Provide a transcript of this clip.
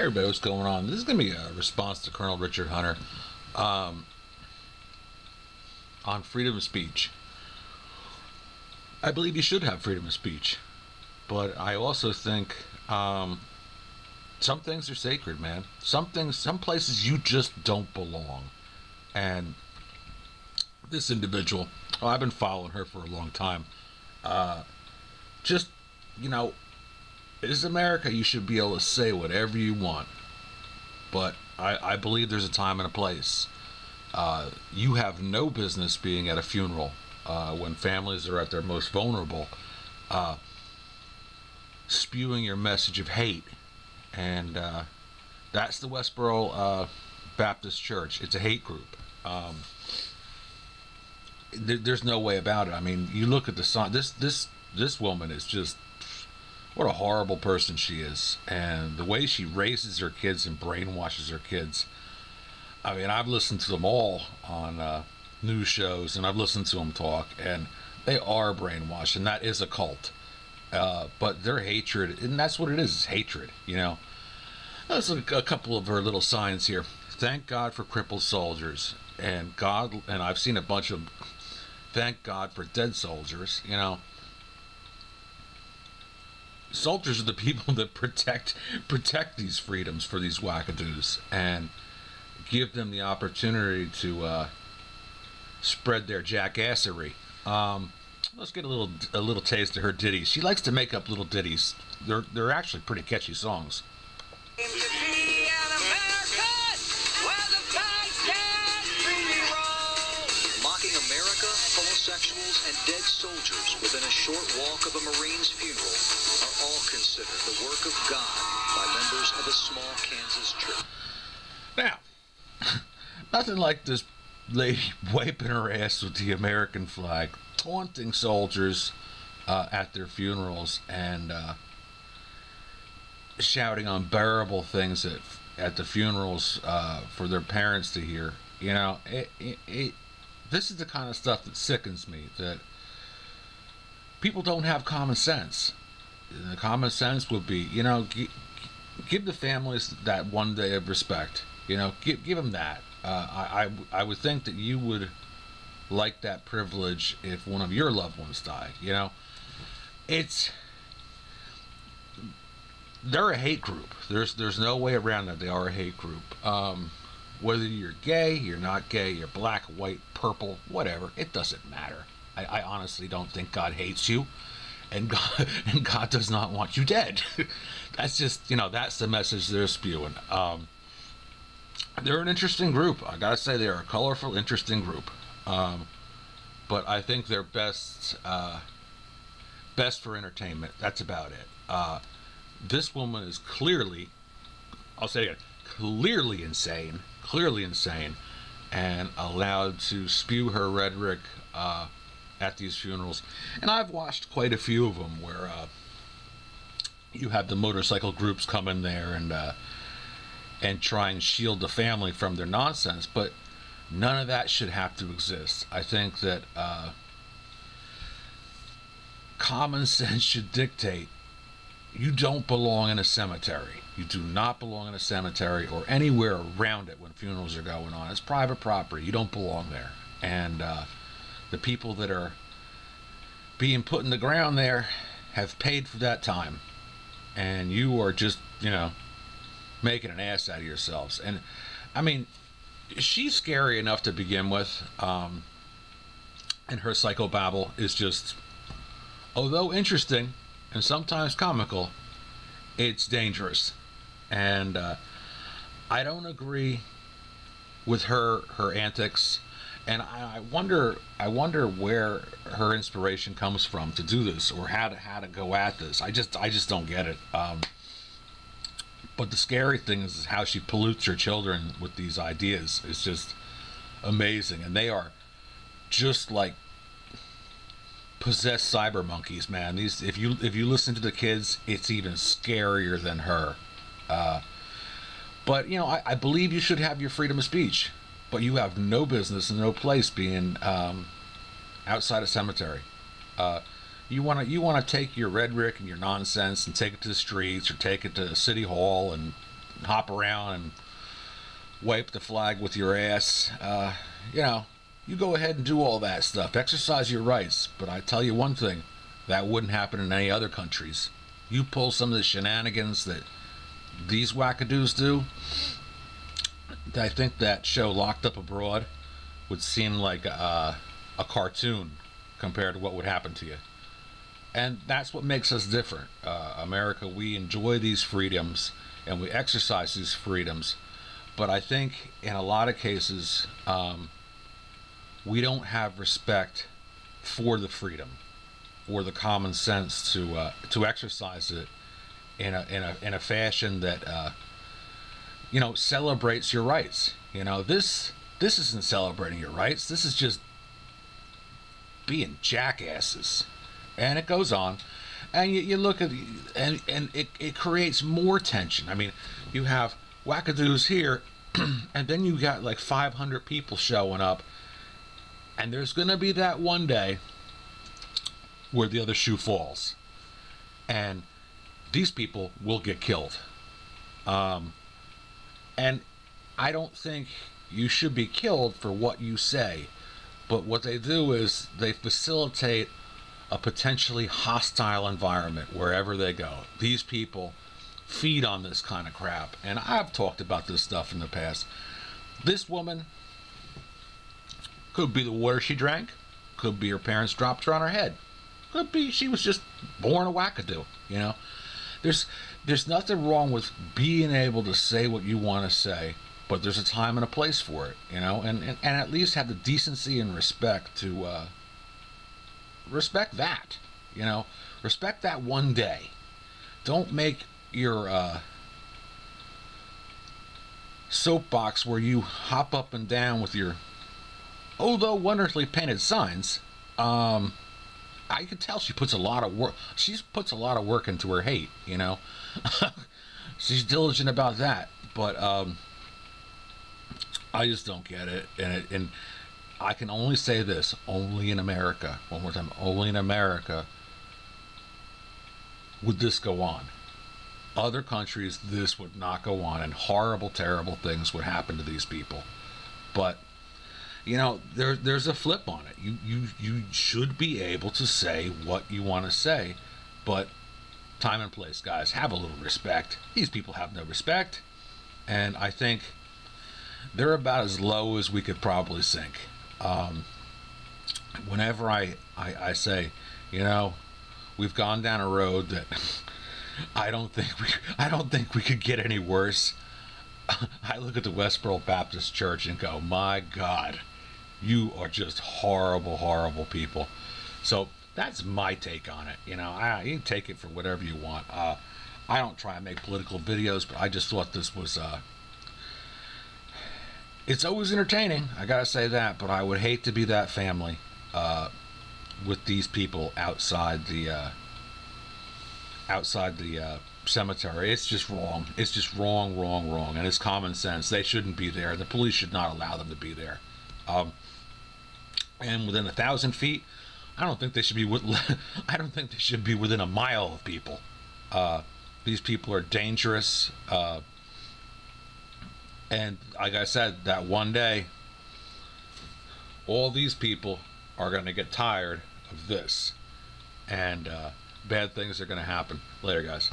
Everybody, what's going on? This is going to be a response to Colonel Richard Hunter um, on freedom of speech. I believe you should have freedom of speech, but I also think some things are sacred, man. Some things, some places you just don't belong. And this individual, oh, I've been following her for a long time. Just, you know, it is America. You should be able to say whatever you want. But I believe there's a time and a place. You have no business being at a funeral when families are at their most vulnerable, spewing your message of hate. And that's the Westboro Baptist Church. It's a hate group. There's no way about it. I mean, you look at the song. This woman is just, what a horrible person she is, and the way she raises her kids and brainwashes her kids. I mean, I've listened to them all on news shows, and I've listened to them talk, and they are brainwashed, and that is a cult. But their hatred, and that's what it is hatred, you know. Let's look at a couple of her little signs here. Thank God for crippled soldiers, and I've seen a bunch of thank God for dead soldiers, you know. Soldiers are the people that protect these freedoms for these wackadoos and give them the opportunity to spread their jackassery. Let's get a little taste of her ditties. She likes to make up little ditties. They're actually pretty catchy songs. Mocking America, homosexuals, and dead soldiers within a short walk of a Marine's funeral are all considered the work of God by members of a small Kansas church. Now, nothing like this lady wiping her ass with the American flag, taunting soldiers at their funerals, and shouting unbearable things at the funerals for their parents to hear. You know, this is the kind of stuff that sickens me, that people don't have common sense. The common sense would be, you know, give the families that one day of respect. You know, give them that. I would think that you would like that privilege if one of your loved ones died. You know, they're a hate group. There's no way around that. They are a hate group. Whether you're gay, you're not gay, you're black, white, purple, whatever, it doesn't matter. I honestly don't think God hates you, and God does not want you dead. That's just, you know, that's the message they're spewing. They're an interesting group. I gotta say, they're a colorful, interesting group. But I think they're best for entertainment. That's about it. This woman is clearly, I'll say it again, clearly insane, and allowed to spew her rhetoric at these funerals. And I've watched quite a few of them where you have the motorcycle groups come in there and try and shield the family from their nonsense, but none of that should have to exist. I think that common sense should dictate you don't belong in a cemetery. You do not belong in a cemetery or anywhere around it when funerals are going on. It's private property. You don't belong there. And the people that are being put in the ground there have paid for that time. And you are just, you know, making an ass out of yourselves. And I mean, she's scary enough to begin with. And her psychobabble is just, although interesting and sometimes comical, it's dangerous. And I don't agree with her antics, and I wonder where her inspiration comes from to do this, or how to go at this. I just don't get it. But the scary thing is how she pollutes her children with these ideas. It's just amazing, and they are just like possessed cyber monkeys, man. These, if you listen to the kids, it's even scarier than her. But you know, I believe you should have your freedom of speech, but you have no business and no place being outside a cemetery. You want to take your rhetoric and your nonsense and take it to the streets, or take it to City Hall and hop around and wipe the flag with your ass. You know, you go ahead and do all that stuff. Exercise your rights. But I tell you one thing, that wouldn't happen in any other countries. You pull some of the shenanigans that these wackadoos do, I think that show Locked Up Abroad would seem like a cartoon compared to what would happen to you. And that's what makes us different. America, we enjoy these freedoms and we exercise these freedoms. But I think in a lot of cases, we don't have respect for the freedom or the common sense to exercise it in a fashion that you know, celebrates your rights. You know, this isn't celebrating your rights. This is just being jackasses. And it goes on, and you look at and it creates more tension. I mean, you have wackadoos here, and then you got like 500 people showing up, and there's gonna be that one day where the other shoe falls, and these people will get killed. And I don't think you should be killed for what you say, but what they do is they facilitate a potentially hostile environment wherever they go. These people feed on this kind of crap, and I've talked about this stuff in the past. This woman could be the water she drank, could be her parents dropped her on her head, could be she was just born a wackadoo. You know, there's nothing wrong with being able to say what you want to say, but there's a time and a place for it. You know, and at least have the decency and respect to respect that. You know, respect that one day. Don't make your soapbox where you hop up and down with your, although wonderfully painted signs. I could tell she puts a lot of work. She puts a lot of work into her hate. You know, she's diligent about that. But I just don't get it. And I can only say this: only in America. One more time: only in America would this go on. Other countries, this would not go on, and horrible, terrible things would happen to these people. But you know, there's a flip on it. You should be able to say what you want to say, but time and place, guys. Have a little respect. These people have no respect, and I think they're about as low as we could probably sink. Whenever I say, you know, we've gone down a road that I don't think we could get any worse. I look at the Westboro Baptist Church and go, my God, you are just horrible, horrible people. So that's my take on it. You know, you can take it for whatever you want. I don't try and make political videos, but I just thought this was it's always entertaining, I gotta say that, but I would hate to be that family with these people outside the cemetery. It's just wrong. It's just wrong, and it's common sense. They shouldn't be there. The police should not allow them to be there. And within 1,000 feet, I don't think they should be. I don't think they should be within a mile of people. These people are dangerous. And like I said, that one day, all these people are going to get tired of this, and bad things are going to happen. Later, guys.